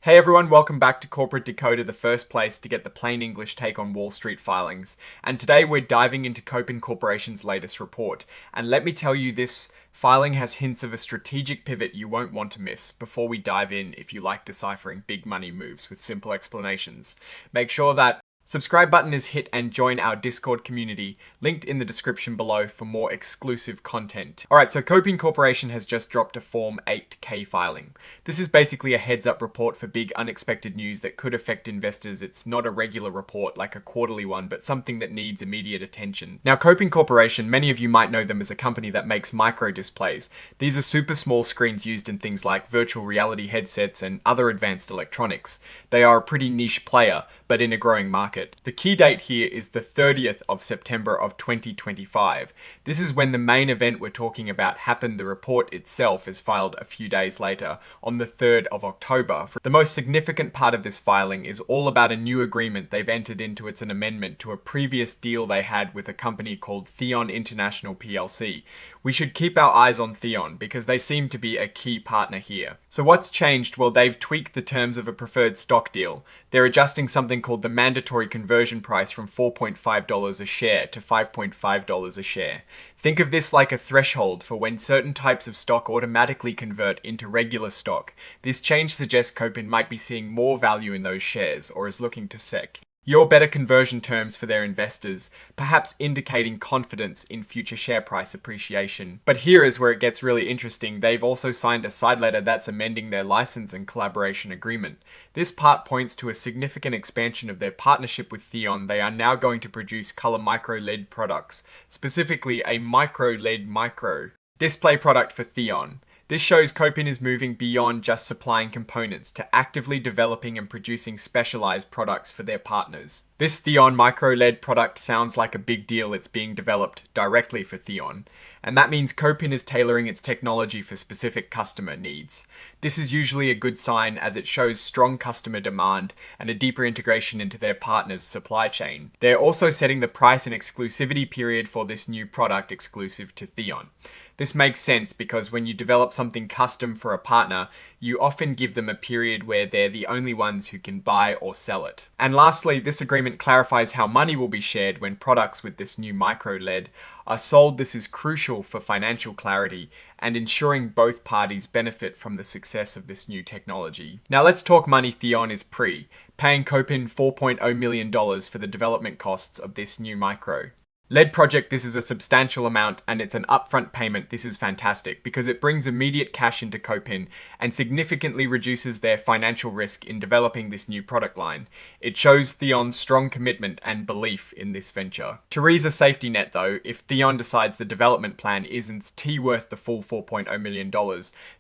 Hey everyone, welcome back to Corporate Decoder, the first place to get the plain English take on Wall Street filings. And today we're diving into Kopin Corporation's latest report. And let me tell you, this filing has hints of a strategic pivot you won't want to miss before we dive in if you like deciphering big money moves with simple explanations. Make sure that subscribe button is hit and join our Discord community, linked in the description below for more exclusive content. Alright, so Kopin Corporation has just dropped a Form 8K filing. This is basically a heads up report for big unexpected news that could affect investors. It's not a regular report like a quarterly one, but something that needs immediate attention. Now, Kopin Corporation, many of you might know them as a company that makes micro displays. These are super small screens used in things like virtual reality headsets and other advanced electronics. They are a pretty niche player, but in a growing market. The key date here is the 30th of September of 2025. This is when the main event we're talking about happened. The report itself is filed a few days later, on the 3rd of October. The most significant part of this filing is all about a new agreement they've entered into. It's an amendment to a previous deal they had with a company called Theon International PLC. We should keep our eyes on Theon because they seem to be a key partner here. So what's changed? Well, they've tweaked the terms of a preferred stock deal. They're adjusting something called the mandatory conversion price from $4.5 a share to $5.5 a share. Think of this like a threshold for when certain types of stock automatically convert into regular stock. This change suggests Kopin might be seeing more value in those shares or is looking to sec your better conversion terms for their investors, perhaps indicating confidence in future share price appreciation. But here is where it gets really interesting. They've also signed a side letter that's amending their license and collaboration agreement. This part points to a significant expansion of their partnership with Theon. They are now going to produce color micro LED products, specifically a micro LED micro display product for Theon. This shows Kopin is moving beyond just supplying components to actively developing and producing specialized products for their partners. This Theon micro LED product sounds like a big deal. It's being developed directly for Theon, and that means Kopin is tailoring its technology for specific customer needs. This is usually a good sign as it shows strong customer demand and a deeper integration into their partner's supply chain. They're also setting the price and exclusivity period for this new product exclusive to Theon. This makes sense because when you develop something custom for a partner, you often give them a period where they're the only ones who can buy or sell it. And lastly, this agreement clarifies how money will be shared when products with this new micro LED are sold. This is crucial for financial clarity and ensuring both parties benefit from the success of this new technology. Now let's talk money. Theon is paying Kopin $4.0 million for the development costs of this new micro LED project. This is a substantial amount and it's an upfront payment. This is fantastic because it brings immediate cash into Kopin and significantly reduces their financial risk in developing this new product line. It shows Theon's strong commitment and belief in this venture. To raise a safety net though, if Theon decides the development plan isn't worth the full $4.0 million,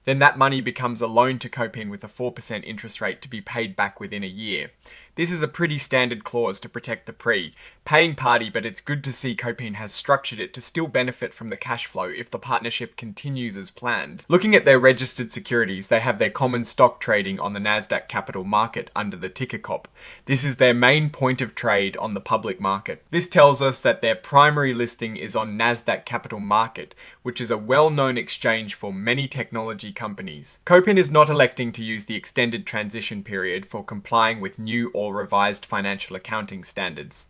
then that money becomes a loan to Kopin with a 4% interest rate to be paid back within a year. This is a pretty standard clause to protect the paying party, but it's good to see Kopin has structured it to still benefit from the cash flow if the partnership continues as planned. Looking at their registered securities, they have their common stock trading on the Nasdaq Capital Market under the ticker COP. This is their main point of trade on the public market. This tells us that their primary listing is on Nasdaq Capital Market, which is a well-known exchange for many technology companies. Kopin is not electing to use the extended transition period for complying with new or revised financial accounting standards.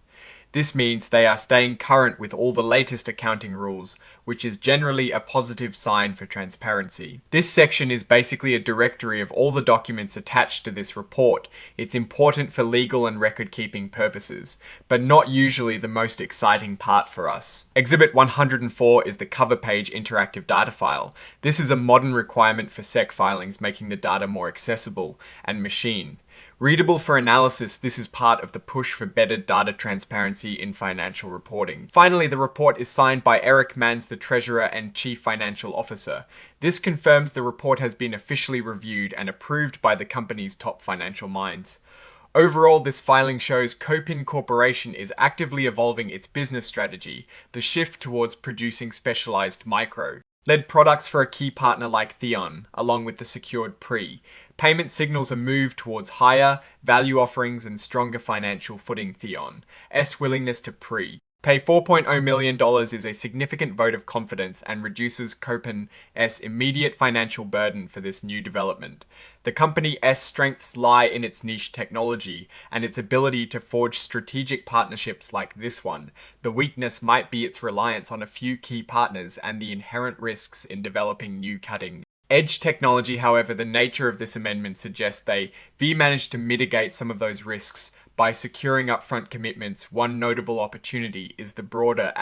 This means they are staying current with all the latest accounting rules, which is generally a positive sign for transparency. This section is basically a directory of all the documents attached to this report. It's important for legal and record-keeping purposes, but not usually the most exciting part for us. Exhibit 104 is the cover page interactive data file. This is a modern requirement for SEC filings, making the data more accessible and machine readable for analysis. This is part of the push for better data transparency in financial reporting. Finally, the report is signed by Eric Mans, the Treasurer and Chief Financial Officer. This confirms the report has been officially reviewed and approved by the company's top financial minds. Overall, this filing shows Kopin Corporation is actively evolving its business strategy, the shift towards producing specialized micro LED products for a key partner like Theon, along with the secured payment signals a move towards higher value offerings and stronger financial footing. Theon's willingness to Pay $4.0 million is a significant vote of confidence and reduces Kopin's immediate financial burden for this new development. The company's strengths lie in its niche technology and its ability to forge strategic partnerships like this one. The weakness might be its reliance on a few key partners and the inherent risks in developing new cutting edge technology. However, the nature of this amendment suggests they managed to mitigate some of those risks by securing upfront commitments. One notable opportunity is the broader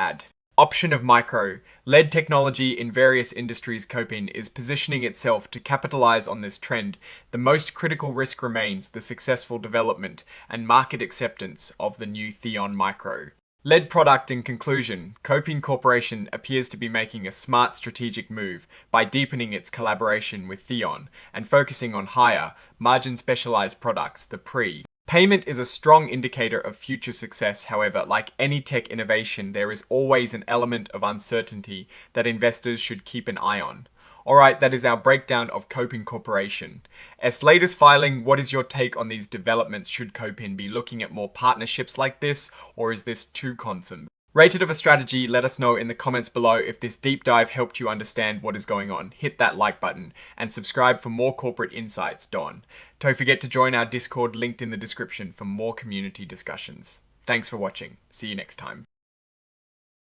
option of micro-LED technology in various industries. Kopin is positioning itself to capitalize on this trend. The most critical risk remains the successful development and market acceptance of the new Theon micro-LED product. In conclusion, Kopin Corporation appears to be making a smart strategic move by deepening its collaboration with Theon and focusing on higher margin specialized products. The payment is a strong indicator of future success. However, like any tech innovation, there is always an element of uncertainty that investors should keep an eye on. Alright, that is our breakdown of Kopin Corporation. As latest filing, what is your take on these developments? Should Kopin be looking at more partnerships like this, or is this too consumed? Rate it of a strategy. Let us know in the comments below if this deep dive helped you understand what is going on. Hit that like button and subscribe for more corporate insights. Don't forget to join our Discord linked in the description for more community discussions. Thanks for watching. See you next time.